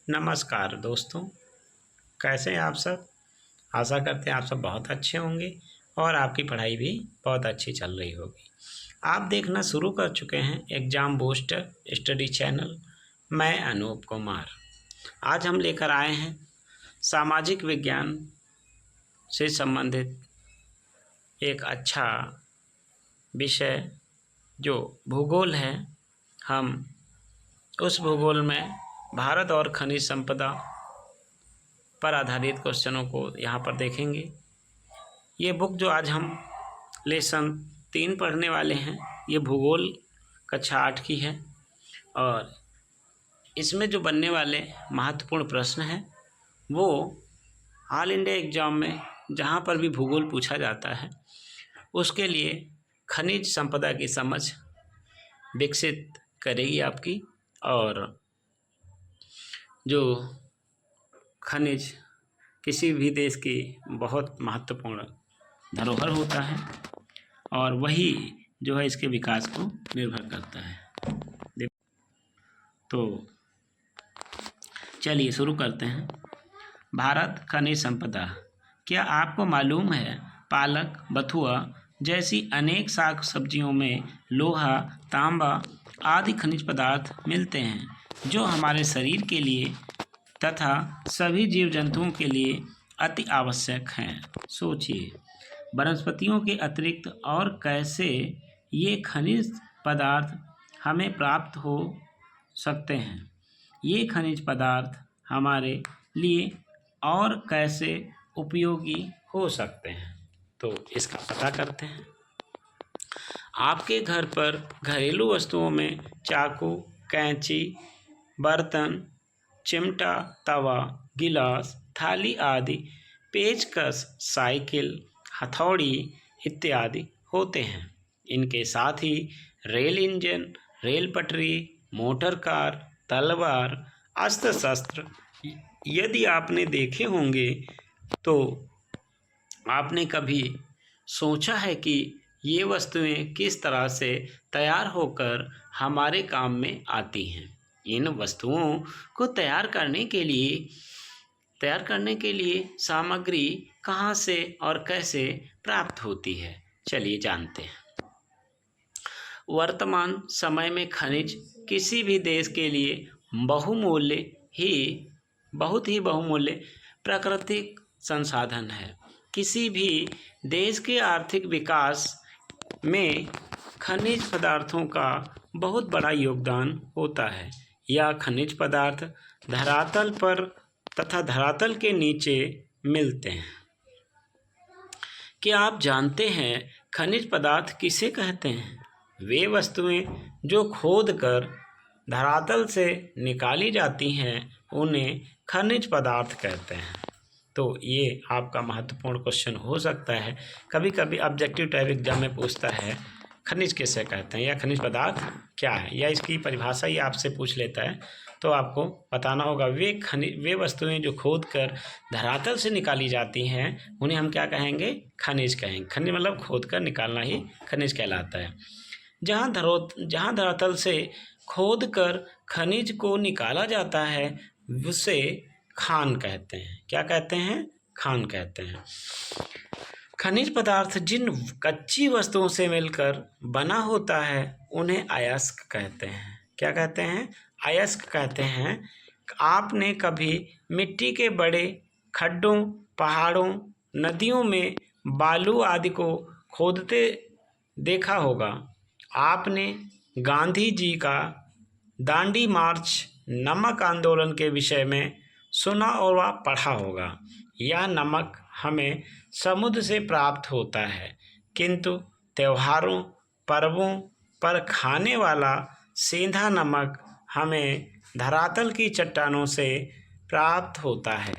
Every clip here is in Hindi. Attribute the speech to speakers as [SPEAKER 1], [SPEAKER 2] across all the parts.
[SPEAKER 1] नमस्कार दोस्तों, कैसे हैं आप सब। आशा करते हैं आप सब बहुत अच्छे होंगे और आपकी पढ़ाई भी बहुत अच्छी चल रही होगी। आप देखना शुरू कर चुके हैं एग्ज़ाम बूस्टर स्टडी चैनल। मैं अनूप कुमार। आज हम लेकर आए हैं सामाजिक विज्ञान से संबंधित एक अच्छा विषय जो भूगोल है। हम उस भूगोल में भारत और खनिज संपदा पर आधारित क्वेश्चनों को यहाँ पर देखेंगे। ये बुक जो आज हम लेसन 3 पढ़ने वाले हैं, ये भूगोल कक्षा 8 की है और इसमें जो बनने वाले महत्वपूर्ण प्रश्न हैं वो ऑल इंडिया एग्जाम में जहाँ पर भी भूगोल पूछा जाता है उसके लिए खनिज संपदा की समझ विकसित करेगी आपकी। और जो खनिज किसी भी देश की बहुत महत्वपूर्ण धरोहर होता है और वही जो है इसके विकास को निर्भर करता है। तो चलिए शुरू करते हैं। भारत खनिज संपदा। क्या आपको मालूम है पालक, बथुआ जैसी अनेक साग सब्जियों में लोहा, तांबा आदि खनिज पदार्थ मिलते हैं जो हमारे शरीर के लिए तथा सभी जीव जंतुओं के लिए अति आवश्यक हैं। सोचिए, वनस्पतियों के अतिरिक्त और कैसे ये खनिज पदार्थ हमें प्राप्त हो सकते हैं। ये खनिज पदार्थ हमारे लिए और कैसे उपयोगी हो सकते हैं, तो इसका पता करते हैं। आपके घर पर घरेलू वस्तुओं में चाकू, कैंची, बर्तन, चिमटा, तवा, गिलास, थाली आदि, पेचकस, साइकिल, हथौड़ी इत्यादि होते हैं। इनके साथ ही रेल इंजन, रेल पटरी, मोटर कार, तलवार, अस्त्र शस्त्र यदि आपने देखे होंगे तो आपने कभी सोचा है कि ये वस्तुएं किस तरह से तैयार होकर हमारे काम में आती हैं। इन वस्तुओं को तैयार करने के लिए सामग्री कहाँ से और कैसे प्राप्त होती है, चलिए जानते हैं। वर्तमान समय में खनिज किसी भी देश के लिए बहुत ही बहुमूल्य प्राकृतिक संसाधन है। किसी भी देश के आर्थिक विकास में खनिज पदार्थों का बहुत बड़ा योगदान होता है। यह खनिज पदार्थ धरातल पर तथा धरातल के नीचे मिलते हैं। क्या आप जानते हैं खनिज पदार्थ किसे कहते हैं? वे वस्तुएं जो खोद कर धरातल से निकाली जाती हैं उन्हें खनिज पदार्थ कहते हैं। तो ये आपका महत्वपूर्ण क्वेश्चन हो सकता है। कभी कभी ऑब्जेक्टिव टाइप एग्जाम में पूछता है खनिज किसे कहते हैं या खनिज पदार्थ क्या है, या इसकी परिभाषा ही आपसे पूछ लेता है, तो आपको बताना होगा वे वस्तुएं जो खोद कर धरातल से निकाली जाती हैं उन्हें हम क्या कहेंगे? खनिज कहेंगे। खनिज मतलब खोद कर निकालना ही खनिज कहलाता है। जहाँ धरातल से खोद कर खनिज को निकाला जाता है उसे खान कहते हैं। क्या कहते हैं? खान कहते हैं। खनिज पदार्थ जिन कच्ची वस्तुओं से मिलकर बना होता है उन्हें अयस्क कहते हैं। क्या कहते हैं? अयस्क कहते हैं। आपने कभी मिट्टी के बड़े खड्डों, पहाड़ों, नदियों में बालू आदि को खोदते देखा होगा। आपने गांधी जी का दांडी मार्च नमक आंदोलन के विषय में सुना और वह पढ़ा होगा। यह नमक हमें समुद्र से प्राप्त होता है, किंतु त्योहारों, पर्वों पर खाने वाला सेंधा नमक हमें धरातल की चट्टानों से प्राप्त होता है।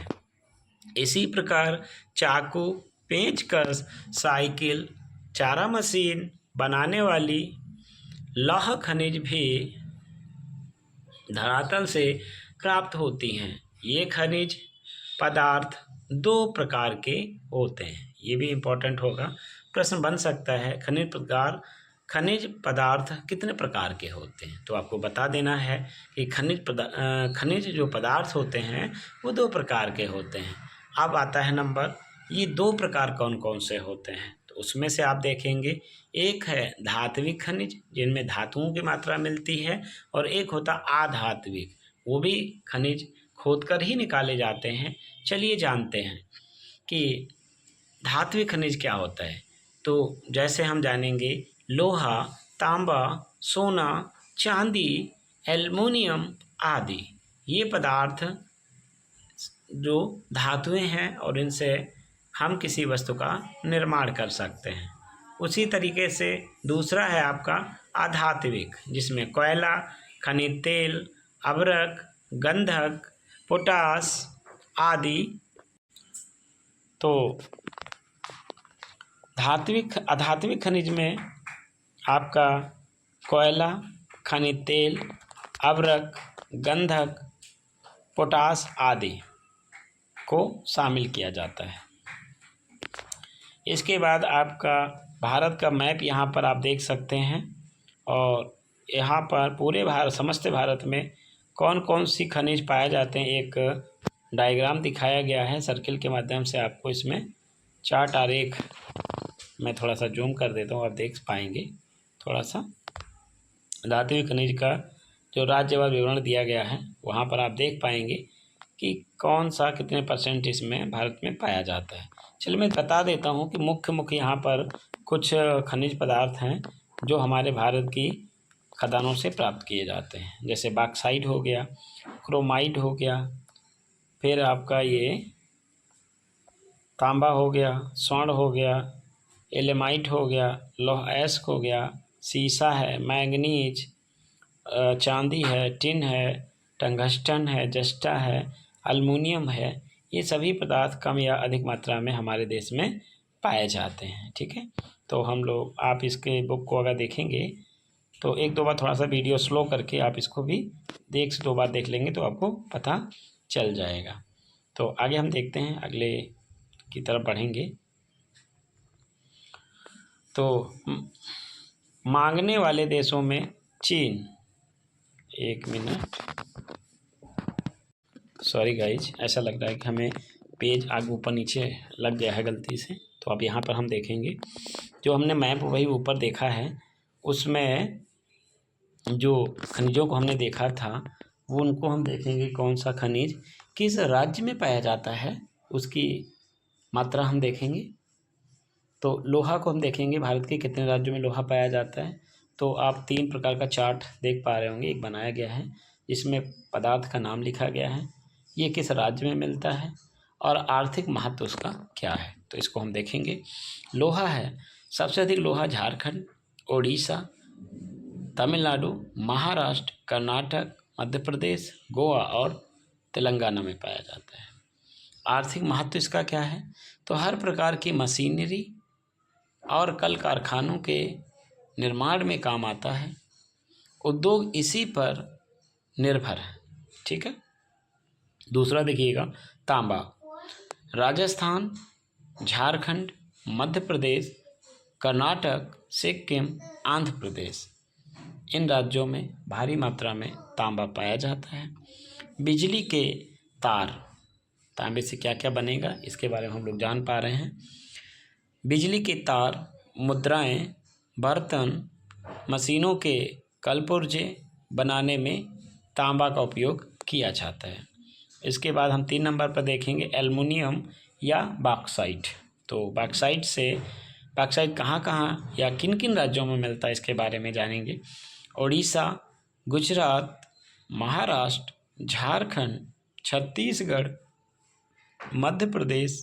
[SPEAKER 1] इसी प्रकार चाकू, पेंचकस, साइकिल, चारा मशीन बनाने वाली लौह खनिज भी धरातल से प्राप्त होती हैं। ये खनिज पदार्थ 2 प्रकार के होते हैं। ये भी इम्पोर्टेंट होगा, प्रश्न बन सकता है। खनिज प्रकार खनिज पदार्थ कितने प्रकार के होते हैं? तो आपको बता देना है कि खनिज जो पदार्थ होते हैं वो 2 प्रकार के होते हैं। अब आता है नंबर, ये 2 प्रकार कौन कौन से होते हैं? तो उसमें से आप देखेंगे, एक है धात्विक खनिज जिनमें धातुओं की मात्रा मिलती है, और एक होता अधात्विक, वो भी खनिज खोदकर ही निकाले जाते हैं। चलिए जानते हैं कि धात्विक खनिज क्या होता है। तो जैसे हम जानेंगे, लोहा, तांबा, सोना, चांदी, एल्युमिनियम आदि ये पदार्थ जो धातुएं हैं और इनसे हम किसी वस्तु का निर्माण कर सकते हैं। उसी तरीके से दूसरा है आपका अधात्विक, जिसमें कोयला, खनिज तेल, अभ्रक, गंधक, पोटास आदि। तो अधात्विक खनिज में आपका कोयला, खनिज तेल, अभ्रक, गंधक, पोटास आदि को शामिल किया जाता है। इसके बाद आपका भारत का मैप यहाँ पर आप देख सकते हैं, और यहाँ पर पूरे समस्त भारत में कौन कौन सी खनिज पाए जाते हैं एक डायग्राम दिखाया गया है सर्किल के माध्यम से। आपको इसमें चार्ट आरेख मैं थोड़ा सा जूम कर देता हूँ, आप देख पाएंगे थोड़ा सा। धात्विक खनिज का जो राज्यवार विवरण दिया गया है वहाँ पर आप देख पाएंगे कि कौन सा कितने % इसमें भारत में पाया जाता है। चलिए मैं बता देता हूँ कि मुख्य यहाँ पर कुछ खनिज पदार्थ हैं जो हमारे भारत की खदानों से प्राप्त किए जाते हैं। जैसे बॉक्साइट हो गया, क्रोमाइट हो गया, फिर आपका ये तांबा हो गया, स्वर्ण हो गया, एलेमाइट हो गया, लौह अयस्क हो गया, सीसा है, मैंगनीज, चांदी है, टिन है, टंगस्टन है, जस्टा है, अल्मुनियम है। ये सभी पदार्थ कम या अधिक मात्रा में हमारे देश में पाए जाते हैं। ठीक है, तो हम लोग आप इसके बुक को अगर देखेंगे तो 1-2 बार थोड़ा सा वीडियो स्लो करके आप इसको भी 1 से 2 बार देख लेंगे तो आपको पता चल जाएगा। तो आगे हम देखते हैं, अगले की तरफ बढ़ेंगे। तो मांगने वाले देशों में चीन, 1 मिनट, सॉरी गाइज, ऐसा लग रहा है कि हमें पेज आगे ऊपर नीचे लग गया है गलती से। तो अब यहाँ पर हम देखेंगे, जो हमने मैप वही ऊपर देखा है, उसमें जो खनिजों को हमने देखा था वो उनको हम देखेंगे कौन सा खनिज किस राज्य में पाया जाता है, उसकी मात्रा हम देखेंगे। तो लोहा को हम देखेंगे भारत के कितने राज्यों में लोहा पाया जाता है। तो आप 3 प्रकार का चार्ट देख पा रहे होंगे, एक बनाया गया है जिसमें पदार्थ का नाम लिखा गया है, ये किस राज्य में मिलता है और आर्थिक महत्व उसका क्या है। तो इसको हम देखेंगे। लोहा है, सबसे अधिक लोहा झारखंड, ओडिशा, तमिलनाडु, महाराष्ट्र, कर्नाटक, मध्य प्रदेश, गोवा और तेलंगाना में पाया जाता है। आर्थिक महत्व इसका क्या है, तो हर प्रकार की मशीनरी और कल कारखानों के निर्माण में काम आता है। उद्योग इसी पर निर्भर है। ठीक है, दूसरा देखिएगा, तांबा, राजस्थान, झारखंड, मध्य प्रदेश, कर्नाटक, सिक्किम, आंध्र प्रदेश, इन राज्यों में भारी मात्रा में तांबा पाया जाता है। बिजली के तार, तांबे से क्या क्या बनेगा इसके बारे में हम लोग जान पा रहे हैं। बिजली के तार, मुद्राएं, बर्तन, मशीनों के कलपुर्जे बनाने में तांबा का उपयोग किया जाता है। इसके बाद हम 3 नंबर पर देखेंगे एल्युमिनियम या बॉक्साइट। तो बॉक्साइट कहाँ कहाँ या किन किन राज्यों में मिलता है इसके बारे में जानेंगे। ओडिशा, गुजरात, महाराष्ट्र, झारखंड, छत्तीसगढ़, मध्य प्रदेश,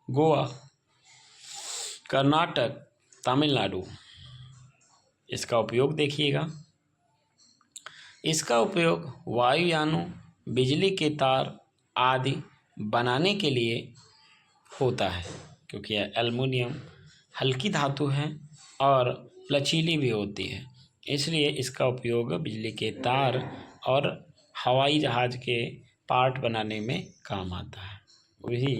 [SPEAKER 1] गोवा, कर्नाटक, तमिलनाडु। इसका उपयोग देखिएगा, इसका उपयोग वायुयानों, बिजली के तार आदि बनाने के लिए होता है, क्योंकि एल्युमिनियम हल्की धातु है और लचीली भी होती है, इसलिए इसका उपयोग बिजली के तार और हवाई जहाज़ के पार्ट बनाने में काम आता है। वही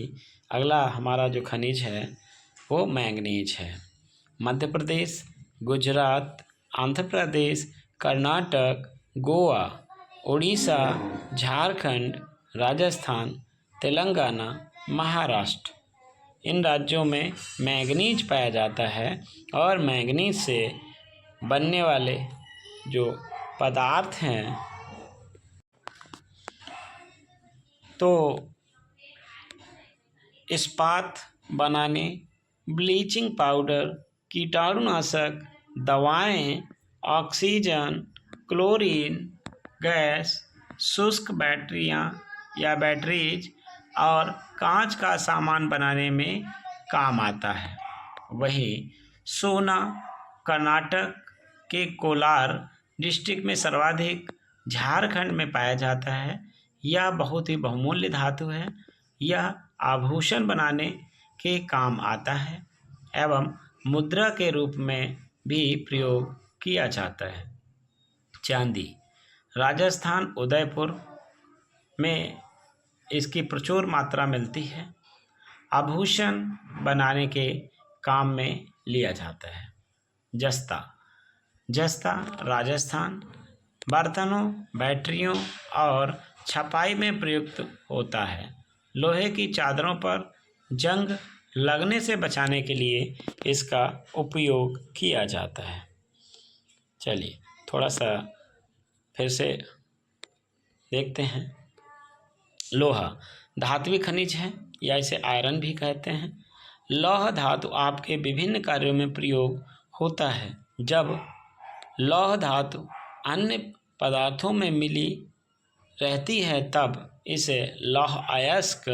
[SPEAKER 1] अगला हमारा जो खनिज है वो मैंगनीज है। मध्य प्रदेश, गुजरात, आंध्र प्रदेश, कर्नाटक, गोवा, उड़ीसा, झारखंड, राजस्थान, तेलंगाना, महाराष्ट्र। इन राज्यों में मैंगनीज पाया जाता है और मैंगनीज से बनने वाले जो पदार्थ हैं तो इस्पात बनाने, ब्लीचिंग पाउडर, कीटाणुनाशक दवाएं, ऑक्सीजन, क्लोरीन गैस, शुष्क बैटरियां या बैटरीज और कांच का सामान बनाने में काम आता है। वहीं सोना कर्नाटक के कोलार डिस्ट्रिक्ट में सर्वाधिक, झारखंड में पाया जाता है। यह बहुत ही बहुमूल्य धातु है। यह आभूषण बनाने के काम आता है एवं मुद्रा के रूप में भी प्रयोग किया जाता है। चांदी राजस्थान उदयपुर में इसकी प्रचुर मात्रा मिलती है। आभूषण बनाने के काम में लिया जाता है। जस्ता राजस्थान बर्तनों, बैटरियों और छपाई में प्रयुक्त होता है। लोहे की चादरों पर जंग लगने से बचाने के लिए इसका उपयोग किया जाता है। चलिए थोड़ा सा फिर से देखते हैं। लोहा धात्विक खनिज है या इसे आयरन भी कहते हैं। लौह धातु आपके विभिन्न कार्यों में प्रयोग होता है। जब लौह धातु अन्य पदार्थों में मिली रहती है तब इसे लौह अयस्क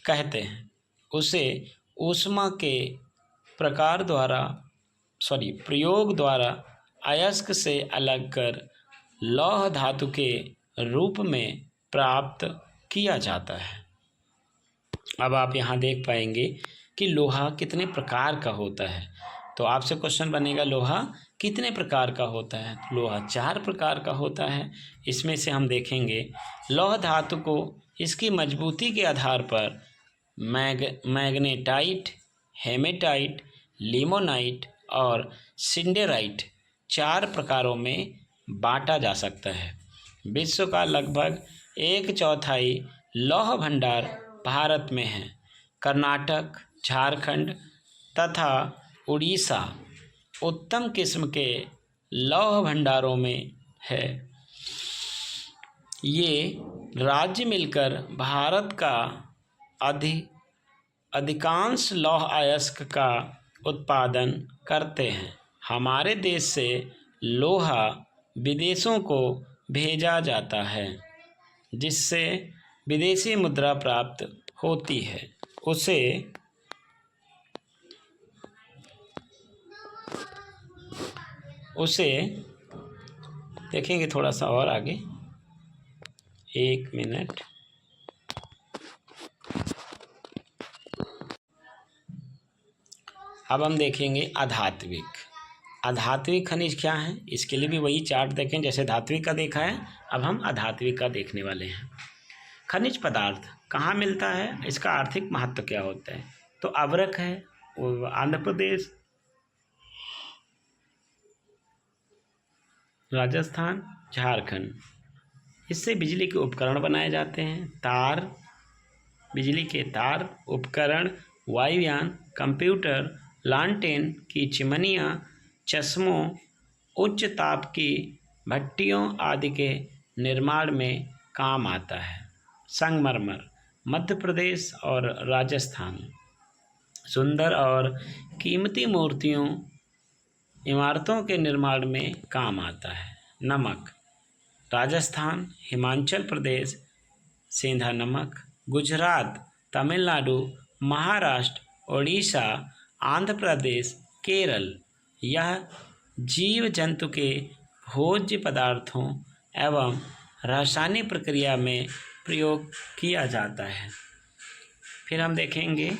[SPEAKER 1] कहते हैं। उसे ऊष्मा के प्रयोग द्वारा अयस्क से अलग कर लौह धातु के रूप में प्राप्त किया जाता है। अब आप यहाँ देख पाएंगे कि लोहा कितने प्रकार का होता है। तो आपसे क्वेश्चन बनेगा लोहा कितने प्रकार का होता है। लोहा 4 प्रकार का होता है। इसमें से हम देखेंगे लौह धातु को इसकी मजबूती के आधार पर मैग्नेटाइट, हेमेटाइट, लिमोनाइट और सिंडेराइट 4 प्रकारों में बांटा जा सकता है। विश्व का लगभग 1/4 लौह भंडार भारत में है। कर्नाटक, झारखंड तथा उड़ीसा उत्तम किस्म के लौह भंडारों में है। ये राज्य मिलकर भारत का अधिकांश लौह अयस्क का उत्पादन करते हैं। हमारे देश से लोहा विदेशों को भेजा जाता है जिससे विदेशी मुद्रा प्राप्त होती है। उसे देखेंगे थोड़ा सा और आगे। 1 मिनट। अब हम देखेंगे अधात्विक खनिज क्या है। इसके लिए भी वही चार्ट देखें जैसे धात्विक का देखा है। अब हम अधात्विक का देखने वाले हैं। खनिज पदार्थ कहाँ मिलता है, इसका आर्थिक महत्व क्या होता है। तो अवरक है वो आंध्र प्रदेश, राजस्थान, झारखंड। इससे बिजली के उपकरण बनाए जाते हैं। बिजली के तार, उपकरण, वायुयान, कंप्यूटर, लालटेन की चिमनियाँ, चश्मों, उच्च ताप की भट्टियों आदि के निर्माण में काम आता है। संगमरमर मध्य प्रदेश और राजस्थान सुंदर और कीमती मूर्तियों, इमारतों के निर्माण में काम आता है। नमक राजस्थान, हिमाचल प्रदेश सेंधा नमक, गुजरात, तमिलनाडु, महाराष्ट्र, उड़ीसा, आंध्र प्रदेश, केरल। यह जीव जंतु के भोज्य पदार्थों एवं रासायनिक प्रक्रिया में प्रयोग किया जाता है। फिर हम देखेंगे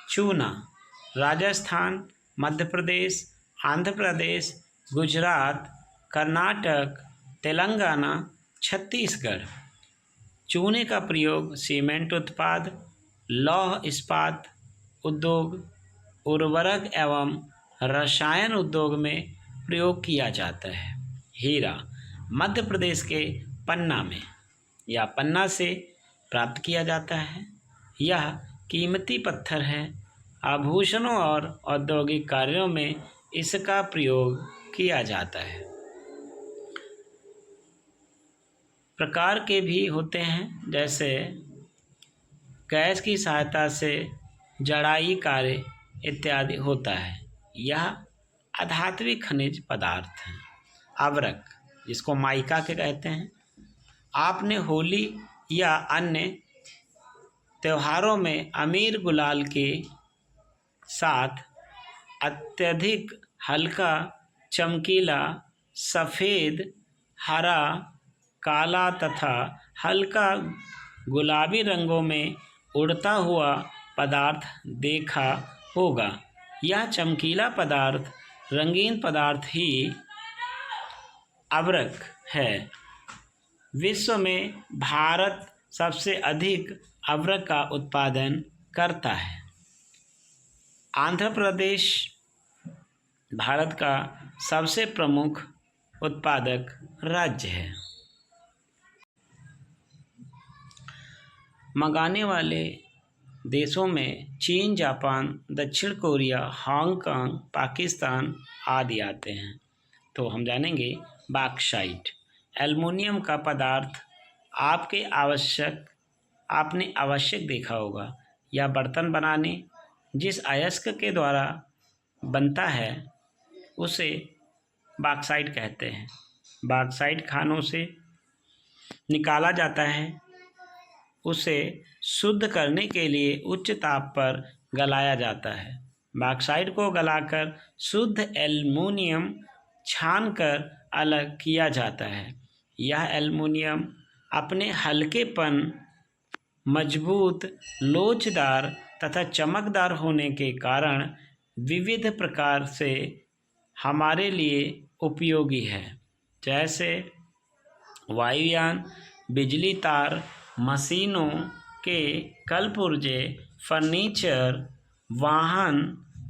[SPEAKER 1] चूना राजस्थान, मध्य प्रदेश, आंध्र प्रदेश, गुजरात, कर्नाटक, तेलंगाना, छत्तीसगढ़। चूने का प्रयोग सीमेंट उत्पाद, लौह इस्पात उद्योग, उर्वरक एवं रसायन उद्योग में प्रयोग किया जाता है। हीरा मध्य प्रदेश के पन्ना में या पन्ना से प्राप्त किया जाता है। यह कीमती पत्थर है। आभूषणों और औद्योगिक कार्यों में इसका प्रयोग किया जाता है। प्रकार के भी होते हैं, जैसे गैस की सहायता से जड़ाई कार्य इत्यादि होता है। यह अधात्विक खनिज पदार्थ हैं। अवरक जिसको माइका के कहते हैं। आपने होली या अन्य त्योहारों में अमीर गुलाल के साथ अत्यधिक हल्का, चमकीला, सफ़ेद, हरा, काला तथा हल्का गुलाबी रंगों में उड़ता हुआ पदार्थ देखा होगा। यह चमकीला पदार्थ, रंगीन पदार्थ ही अवरक है। विश्व में भारत सबसे अधिक अवरक का उत्पादन करता है। आंध्र प्रदेश भारत का सबसे प्रमुख उत्पादक राज्य है। मंगाने वाले देशों में चीन, जापान, दक्षिण कोरिया, हांगकांग, पाकिस्तान आदि आते हैं। तो हम जानेंगे बॉक्साइट। एल्युमिनियम का पदार्थ आपने आवश्यक देखा होगा। यह बर्तन बनाने जिस अयस्क के द्वारा बनता है उसे बॉक्साइट कहते हैं। बॉक्साइट खानों से निकाला जाता है। उसे शुद्ध करने के लिए उच्च ताप पर गलाया जाता है। बॉक्साइट को गलाकर शुद्ध एल्युमिनियम छानकर अलग किया जाता है। यह एल्युमिनियम अपने हल्केपन, मजबूत, लोचदार तथा चमकदार होने के कारण विविध प्रकार से हमारे लिए उपयोगी है, जैसे वायुयान, बिजली तार, मशीनों के कलपुर्जे, फर्नीचर, वाहन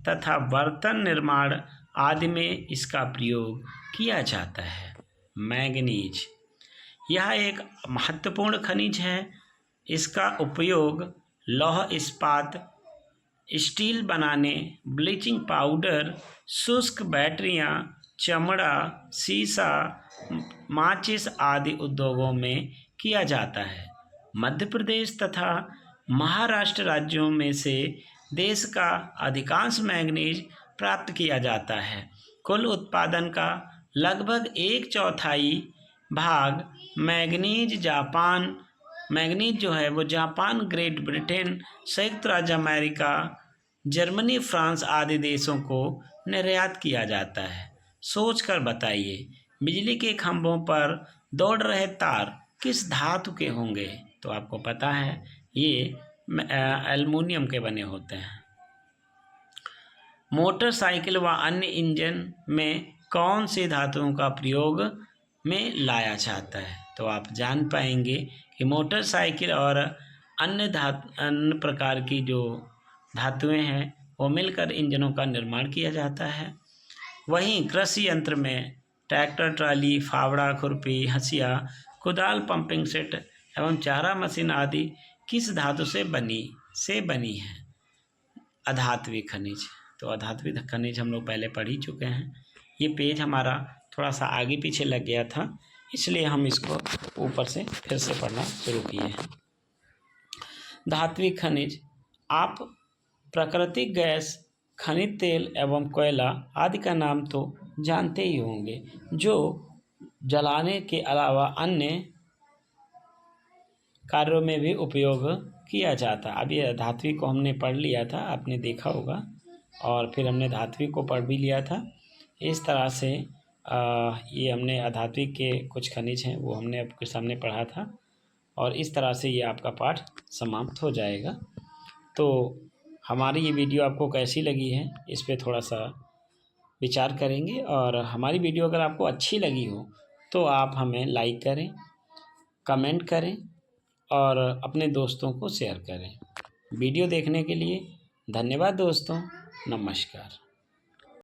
[SPEAKER 1] तथा बर्तन निर्माण आदि में इसका प्रयोग किया जाता है। मैंगनीज यह एक महत्वपूर्ण खनिज है। इसका उपयोग लौह इस्पात, स्टील बनाने, ब्लीचिंग पाउडर, शुष्क बैटरियां, चमड़ा, शीशा, माचिस आदि उद्योगों में किया जाता है। मध्य प्रदेश तथा महाराष्ट्र राज्यों में से देश का अधिकांश मैंगनीज प्राप्त किया जाता है। कुल उत्पादन का लगभग 1/4 भाग मैंगनीज जो है वो जापान, ग्रेट ब्रिटेन, संयुक्त राज्य अमेरिका, जर्मनी, फ्रांस आदि देशों को निर्यात किया जाता है। सोचकर बताइए, बिजली के खंभों पर दौड़ रहे तार किस धातु के होंगे? तो आपको पता है ये एल्युमिनियम के बने होते हैं। मोटरसाइकिल व अन्य इंजन में कौन सी धातुओं का प्रयोग में लाया जाता है? तो आप जान पाएंगे कि मोटरसाइकिल और अन्य प्रकार की जो धातुएं हैं वो मिलकर इंजनों का निर्माण किया जाता है। वहीं कृषि यंत्र में ट्रैक्टर, ट्राली, फावड़ा, खुरपी, हंसिया, कुदाल, पंपिंग सेट एवं चारा मशीन आदि किस धातु से बनी है? अधात्विक खनिज। तो अधात्विक खनिज हम लोग पहले पढ़ ही चुके हैं। ये पेज हमारा थोड़ा सा आगे पीछे लग गया था, इसलिए हम इसको ऊपर से फिर से पढ़ना शुरू किए हैं। धात्विक खनिज आप प्राकृतिक गैस, खनिज तेल एवं कोयला आदि का नाम तो जानते ही होंगे, जो जलाने के अलावा अन्य कार्यों में भी उपयोग किया जाता है। अभी धात्विक को हमने पढ़ लिया था, आपने देखा होगा, और फिर हमने धात्विक को पढ़ भी लिया था। इस तरह से ये हमने अधात्विक के कुछ खनिज हैं वो हमने आपके सामने पढ़ा था, और इस तरह से ये आपका पाठ समाप्त हो जाएगा। तो हमारी ये वीडियो आपको कैसी लगी है इस पे थोड़ा सा विचार करेंगे, और हमारी वीडियो अगर आपको अच्छी लगी हो तो आप हमें लाइक करें, कमेंट करें और अपने दोस्तों को शेयर करें। वीडियो देखने के लिए धन्यवाद दोस्तों। नमस्कार।